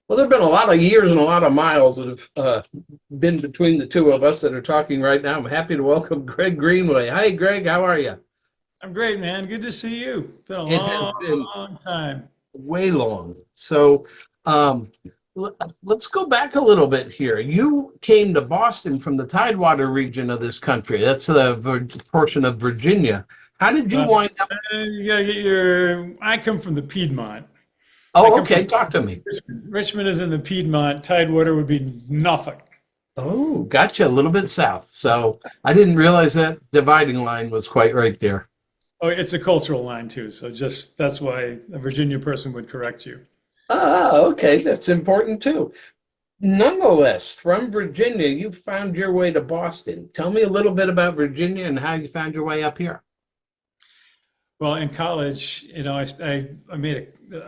Well, there have been a lot of years and a lot of miles that have been between the two of us that are talking right now. I'm happy to welcome Greg Greenway. Hi, Greg. How are you? I'm great, man. Good to see you. Been a It has long, been long time. way long. So um, let's go back a little bit here. You came to Boston from the Tidewater region of this country. That's the portion of Virginia. How did you Uh, wind up? you gotta get your. I come from the Piedmont. I Oh, come okay. from Talk to me. Richmond. Richmond is in the Piedmont. Tidewater would be Norfolk. Oh, gotcha. A little bit south. So I didn't realize that dividing line was quite right there. Oh, it's a cultural line too. So just that's why a Virginia person would correct you. Okay. That's important too. Nonetheless, from Virginia, you found your way to Boston. Tell me a little bit about Virginia and how you found your way up here. Well, in college, I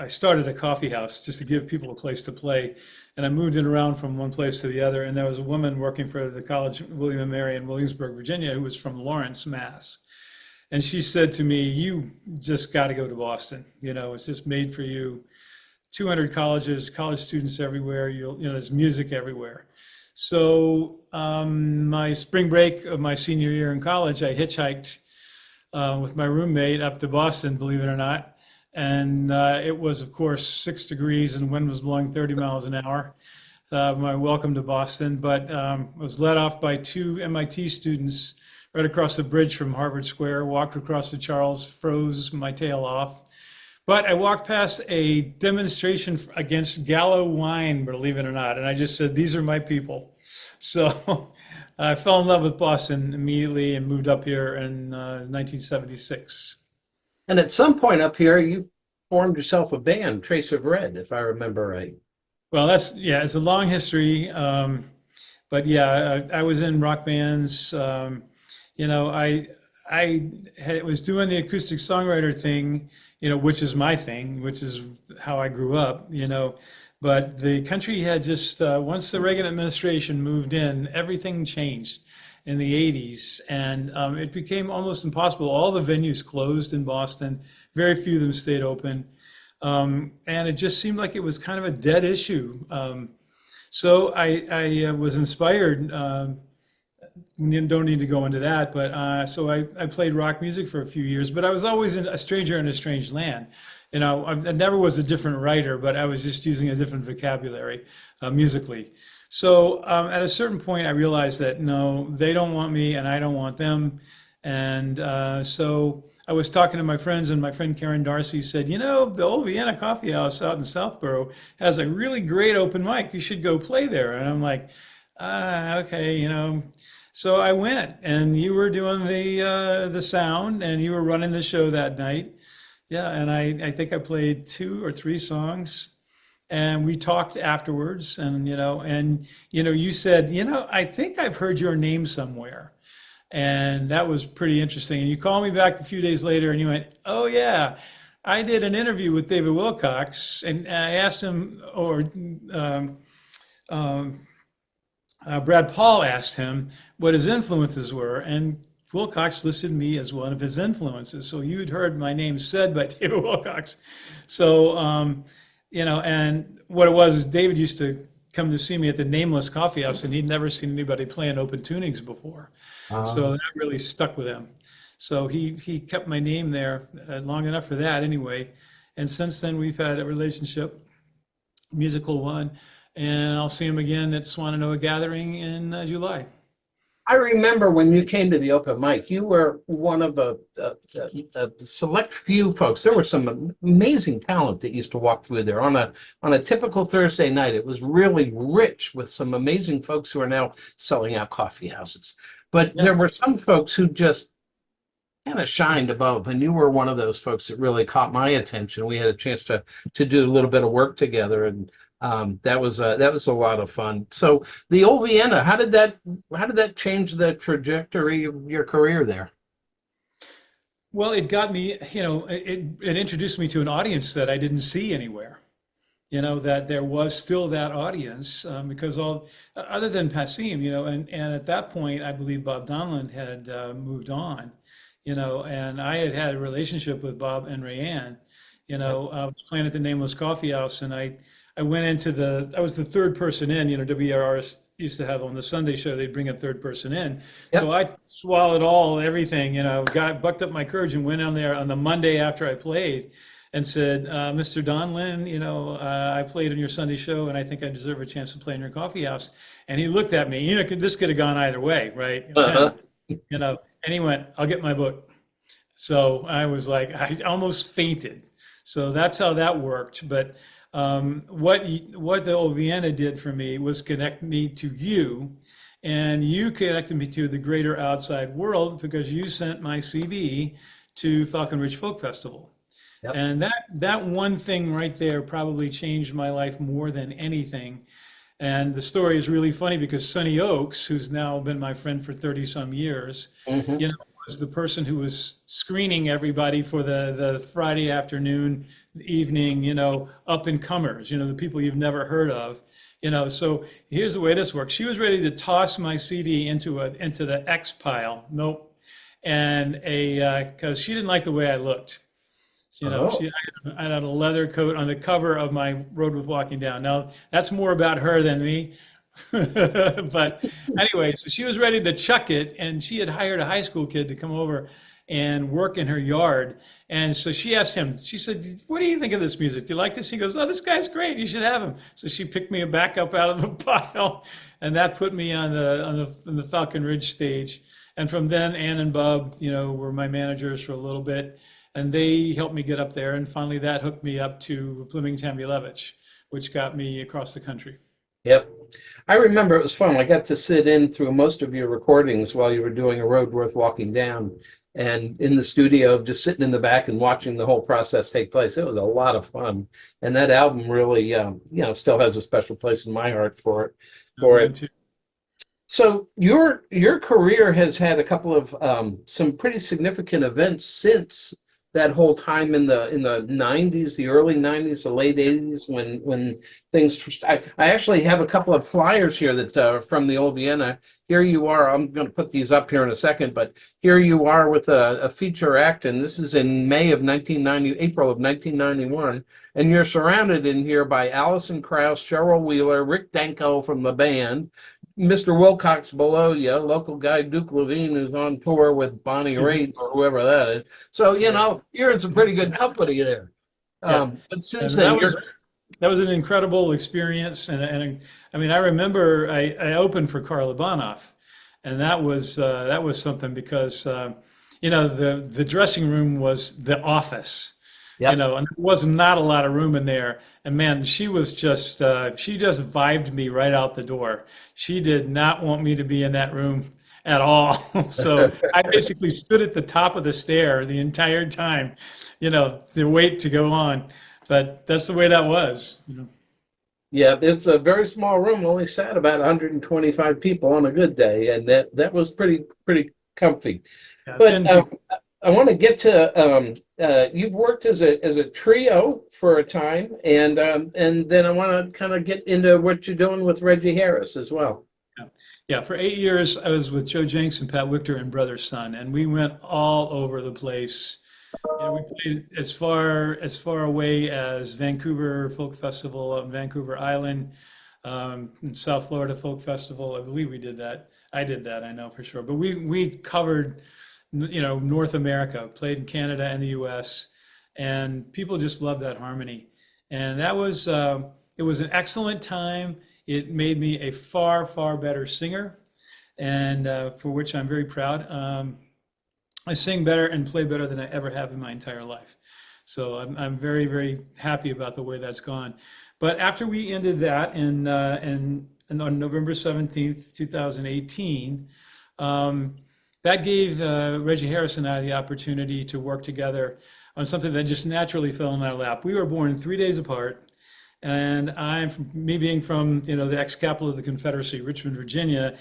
started a coffee house just to give people a place to play, and I moved it around from one place to the other. And there was a woman working for the college, William and Mary in Williamsburg, Virginia, who was from Lawrence, Mass. And she said to me, "You just got to go to Boston. It's just made for you. 200 colleges, college students everywhere. There's music everywhere." So my spring break of my senior year in college, I hitchhiked with my roommate up to Boston, believe it or not. And it was, of course, 6 degrees and the wind was blowing 30 miles an hour. My welcome to Boston, but I was let off by two MIT students right across the bridge from Harvard Square, walked across the Charles, froze my tail off. But I walked past a demonstration against Gallo wine, believe it or not, and I just said, "These are my people." So I fell in love with Boston immediately and moved up here in 1976. And at some point up here, you formed yourself a band, Trace of Red, if I remember right. Well, yeah, it's a long history. But yeah, I was in rock bands. You know, was doing the acoustic songwriter thing, which is my thing, which is how I grew up. But the country had just, once the Reagan administration moved in, everything changed in the 80s. And it became almost impossible. All the venues closed in Boston, very few of them stayed open. And it just seemed like it was kind of a dead issue. So I was inspired. You don't need to go into that, but so I played rock music for a few years, but I was always a stranger in a strange land. I never was a different writer, but I was just using a different vocabulary musically. So at a certain point, I realized that no, they don't want me and I don't want them. And so I was talking to my friends, and my friend Karen Darcy said, the Old Vienna Coffeehouse out in Southborough has a really great open mic. You should go play there. And I'm like, okay. So I went, and you were doing the sound, and you were running the show that night. Yeah, and I think I played two or three songs, and we talked afterwards, and you said, I think I've heard your name somewhere. And that was pretty interesting. And you called me back a few days later and you went, "Oh, yeah, I did an interview with David Wilcox." And I asked him, or um, um, Brad Paul asked him what his influences were. And Wilcox listed me as one of his influences. So you'd heard my name said by David Wilcox. So, and what it was is David used to come to see me at the Nameless Coffee House, and he'd never seen anybody playing open tunings before. So Um, that really stuck with him. So he kept my name there long enough for that anyway. And since then, we've had a relationship, musical one, and I'll see him again at Swananoa Gathering in July. I remember when you came to the open mic, you were one of the select few folks. There was some amazing talent that used to walk through there on a typical Thursday night. It was really rich with some amazing folks who are now selling out coffee houses. But Yeah. there were some folks who just kind of shined above, and you were one of those folks that really caught my attention. We had a chance to do a little bit of work together, and that was a lot of fun. So the old Vienna, how did that change the trajectory of your career there? Well, it got me, it introduced me to an audience that I didn't see anywhere. That there was still that audience because other than Passim, and at that point, I believe Bob Donlin had moved on, and I had had a relationship with Bob and Rayanne. I was playing at the Nameless Coffee House, and I went into I was the third person in, WRR used to have on the Sunday show, they'd bring a third person in. So Yep. I swallowed everything, bucked up my courage and went on there on the Monday after I played and said, Mr. Donlin, I played on your Sunday show and I think I deserve a chance to play in your coffee house. And he looked at me, this could have gone either way, right? Uh-huh. And he went, I'll get my book. So I was like, I almost fainted. So that's how that worked. But what the Old Vienna did for me was connect me to you, and you connected me to the greater outside world because you sent my CD to Falcon Ridge Folk Festival. Yep. And that one thing right there probably changed my life more than anything. And the story is really funny because Sonny Oakes, who's now been my friend for 30 some years, Mhm. was the person who was screening everybody for the Friday afternoon, evening, up and comers, the people you've never heard of. So here's the way this works. She was ready to toss my CD into the X pile. Nope. And because she didn't like the way I looked. So, Oh. I had a leather coat on the cover of my Road with Walking Down. Now, that's more about her than me. But anyway, so she was ready to chuck it, and she had hired a high school kid to come over and work in her yard. And so she asked him, she said, what do you think of this music? Do you like this? He goes, oh, this guy's great. You should have him. So she picked me back up out of the pile, and that put me on the Falcon Ridge stage. And from then, Ann and Bub, were my managers for a little bit. And they helped me get up there. And finally, that hooked me up to Fleming Tamulevich, which got me across the country. Yep. I remember it was fun. I got to sit in through most of your recordings while you were doing A Road Worth Walking Down, and in the studio, just sitting in the back and watching the whole process take place. It was a lot of fun. And that album really, still has a special place in my heart for it. Mine too. So your career has had a couple of some pretty significant events since that whole time in the 90s, the early 90s, the late 80s, when things. I actually have a couple of flyers here that from the Old Vienna. Here you are. I'm going to put these up here in a second, but here you are with a feature act, and this is in April of 1991, and you're surrounded in here by Alison Krauss, Cheryl Wheeler, Rick Danko from the band, Mr. Wilcox below you, local guy Duke Levine, who's on tour with Bonnie Raitt or whoever that is. So, you're in some pretty good company there. Yeah. But since And then, that was an incredible experience. And I mean, I remember I opened for Karl Ivanov, and that was something because, the dressing room was the office. Yep. And there was not a lot of room in there. And man, she just vibed me right out the door. She did not want me to be in that room at all. So I basically stood at the top of the stair the entire time, to wait to go on. But that's the way that was. Yeah, it's a very small room, only sat about 125 people on a good day, and that was pretty comfy. Yeah, But I want to get to you've worked as a trio for a time, and then I want to kind of get into what you're doing with Reggie Harris as well. Yeah, for 8 years, I was with Joe Jenks and Pat Wichter and Brother Son, and we went all over the place. We played as far away as Vancouver Folk Festival on Vancouver Island, South Florida Folk Festival. I believe we did that. I did that, I know for sure. But we covered, North America, played in Canada and the U.S., and people just loved that harmony. And that was it was an excellent time. It made me a far, far better singer, and for which I'm very proud. I sing better and play better than I ever have in my entire life. So I'm very, very happy about the way that's gone. But after we ended that on November 17th, 2018, that gave Reggie Harris and I the opportunity to work together on something that just naturally fell in our lap. We were born 3 days apart. And me being from, the ex-capital of the Confederacy, Richmond, Virginia,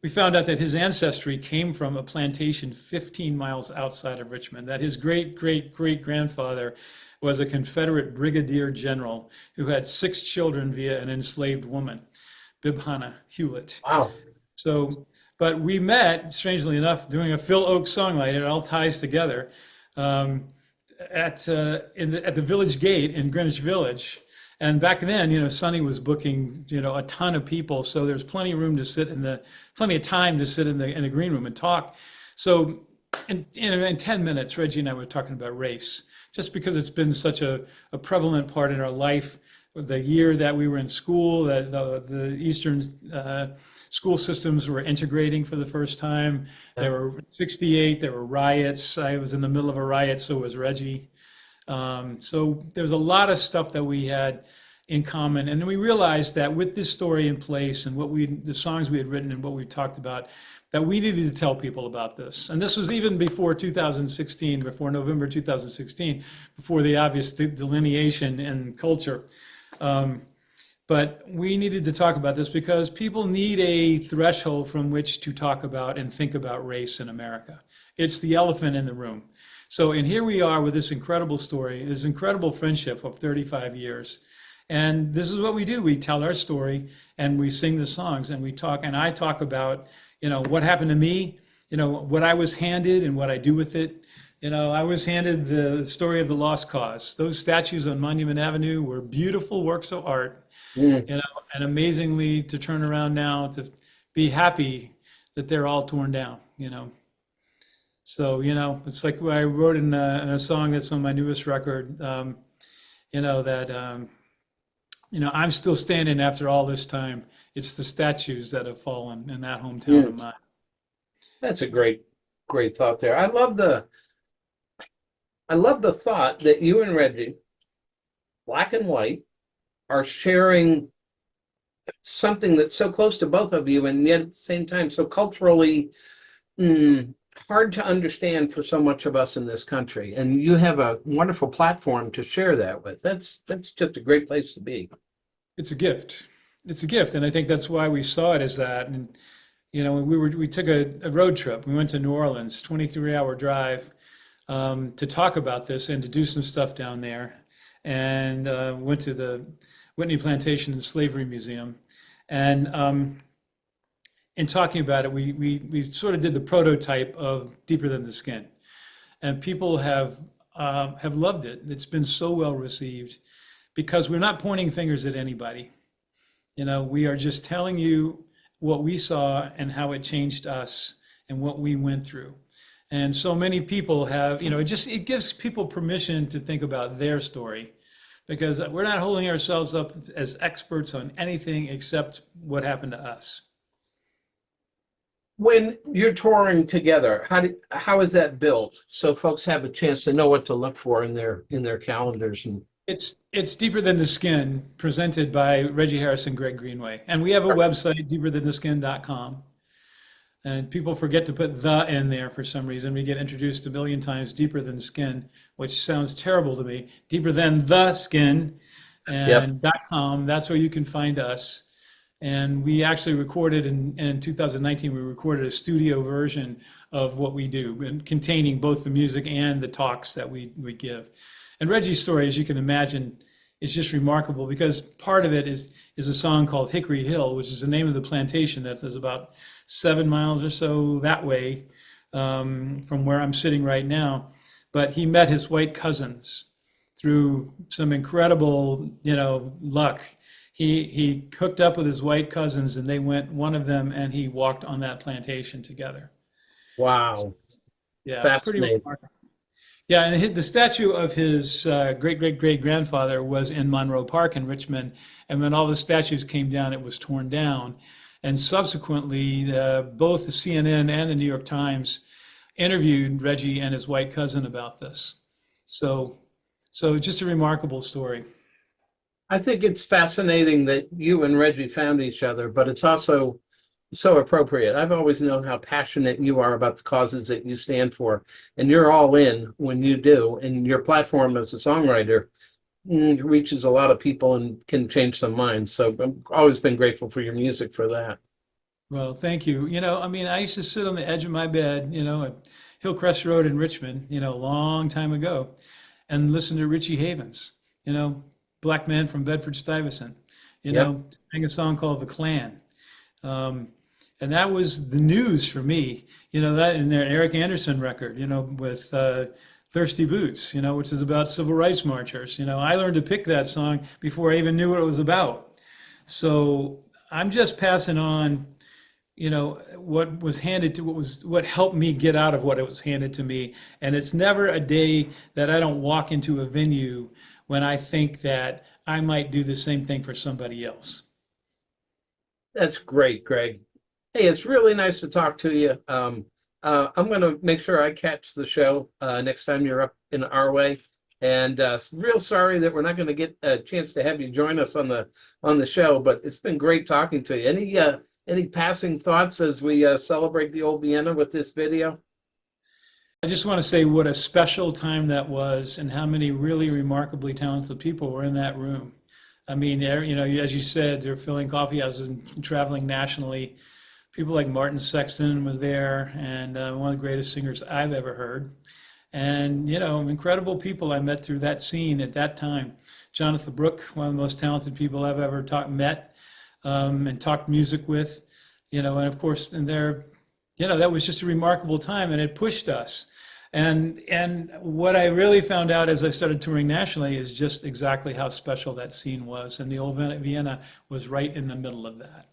we found out that his ancestry came from a plantation 15 miles outside of Richmond, that his great-great-great-grandfather was a Confederate brigadier general who had 6 children via an enslaved woman, Bibhana Hewlett. Wow. So, but we met, strangely enough, doing a Phil Oakes songline. It all ties together at the village gate in Greenwich Village. And back then, Sonny was booking, a ton of people, so there's plenty of room to sit plenty of time to sit in the green room and talk. So in 10 minutes, Reggie and I were talking about race, just because it's been such a prevalent part in our life. The year that we were in school, that the Eastern school systems were integrating for the first time. There were 68, there were riots. I was in the middle of a riot, so was Reggie. So there was a lot of stuff that we had in common. And then we realized that with this story in place and the songs we had written and what we talked about, that we needed to tell people about this. And this was even before 2016, before November 2016, before the obvious delineation in culture. But we needed to talk about this because people need a threshold from which to talk about and think about race in America. It's the elephant in the room. So, and here we are with this incredible story, this incredible friendship of 35 years. And this is what we do. We tell our story and we sing the songs and we talk, and I talk about, what happened to me, what I was handed and what I do with it. I was handed the story of the Lost Cause. Those statues on Monument Avenue were beautiful works of art, and amazingly to turn around now to be happy that they're all torn down. So, it's like what I wrote in a song that's on my newest record, that, I'm still standing after all this time. It's the statues that have fallen in that hometown of mine. That's a great thought there. I love the thought that you and Reggie, black and white, are sharing something that's so close to both of you, and yet at the same time so culturally hard to understand for so much of us in this country. And you have a wonderful platform to share that with. That's just a great place to be. It's a gift. It's a gift, and I think that's why we saw it as that. And we took a road trip. We went to New Orleans, 23-hour drive. To talk about this and to do some stuff down there, and went to the Whitney Plantation and Slavery Museum, and in talking about it, we sort of did the prototype of Deeper Than the Skin, and people have loved it. It's been so well received because we're not pointing fingers at anybody. We are just telling you what we saw and how it changed us and what we went through. And so many people have, it gives people permission to think about their story, because we're not holding ourselves up as experts on anything except what happened to us. When you're touring together, how is that built so folks have a chance to know what to look for in their calendars? And it's Deeper Than the Skin, presented by Reggie Harris and Greg Greenway, and we have a website, deeperthantheskin.com. And people forget to put the in there for some reason. We get introduced a million times, Deeper Than Skin, which sounds terrible to me. Deeper Than the Skin, and .com. That's where you can find us. And we actually recorded in 2019. We recorded a studio version of what we do, and containing both the music and the talks that we give. And Reggie's story, as you can imagine, is just remarkable because part of it is a song called Hickory Hill, which is the name of the plantation that is about 7 miles or so that way from where I'm sitting right now. But he met his white cousins through some incredible, luck. He hooked up with his white cousins, and they went, one of them, and he walked on that plantation together. wow, Yeah, pretty fascinating. remarkable. Yeah, and the statue of his great-great-great-grandfather was in Monroe Park in Richmond, and when all the statues came down, it was torn down. And subsequently, both the CNN and the New York Times interviewed Reggie and his white cousin about this. So just a remarkable story. I think it's fascinating that you and Reggie found each other, but it's also so appropriate. I've always known how passionate you are about the causes that you stand for, and you're all in when you do. And your platform as a songwriter reaches a lot of people and can change some minds. So I've always been grateful for your music for that. Well, thank you. I used to sit on the edge of my bed, at Hillcrest Road in Richmond, a long time ago, and listen to Richie Havens, black man from Bedford-Stuyvesant, sang a song called The Klan. And that was the news for me, that in their Eric Anderson record, with Thirsty Boots, which is about civil rights marchers. I learned to pick that song before I even knew what it was about. So I'm just passing on, what was handed to what helped me get out of what it was handed to me. And it's never a day that I don't walk into a venue when I think that I might do the same thing for somebody else. That's great, Greg. Hey, it's really nice to talk to you. I'm going to make sure I catch the show next time you're up in our way. And real sorry that we're not going to get a chance to have you join us on the show, but it's been great talking to you. Any passing thoughts as we celebrate the Old Vienna with this video? I just want to say what a special time that was and how many really remarkably talented people were in that room. I mean, as you said, they're filling coffee houses and traveling nationally. People like Martin Sexton was there, and one of the greatest singers I've ever heard. And, incredible people I met through that scene at that time. Jonathan Brooke, one of the most talented people I've ever met and talked music with, and of course, that was just a remarkable time, and it pushed us. And what I really found out as I started touring nationally is just exactly how special that scene was, and the Old Vienna was right in the middle of that.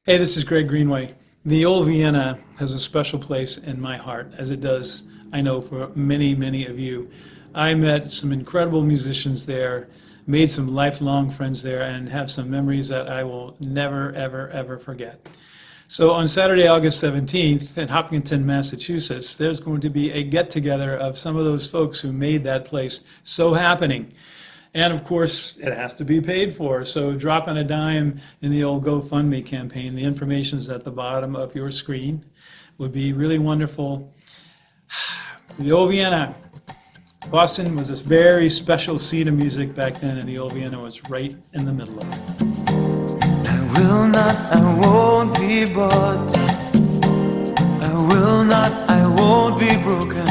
Hey, this is Greg Greenway. The Old Vienna has a special place in my heart, as it does, I know, for many, many of you. I met some incredible musicians there, made some lifelong friends there, and have some memories that I will never, ever, ever forget. So on Saturday, August 17th in Hopkinton, Massachusetts, there's going to be a get-together of some of those folks who made that place so happening. And of course, it has to be paid for. So drop in a dime in the old GoFundMe campaign. The information's at the bottom of your screen. Would be really wonderful. The Old Vienna. Boston was this very special scene of music back then, and the Old Vienna was right in the middle of it. I won't be bought. I won't be broken.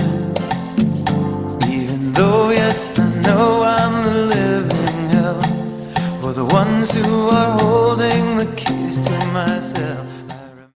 Even though, yes, I know I'm the living hell. For the ones who are holding the keys to myself.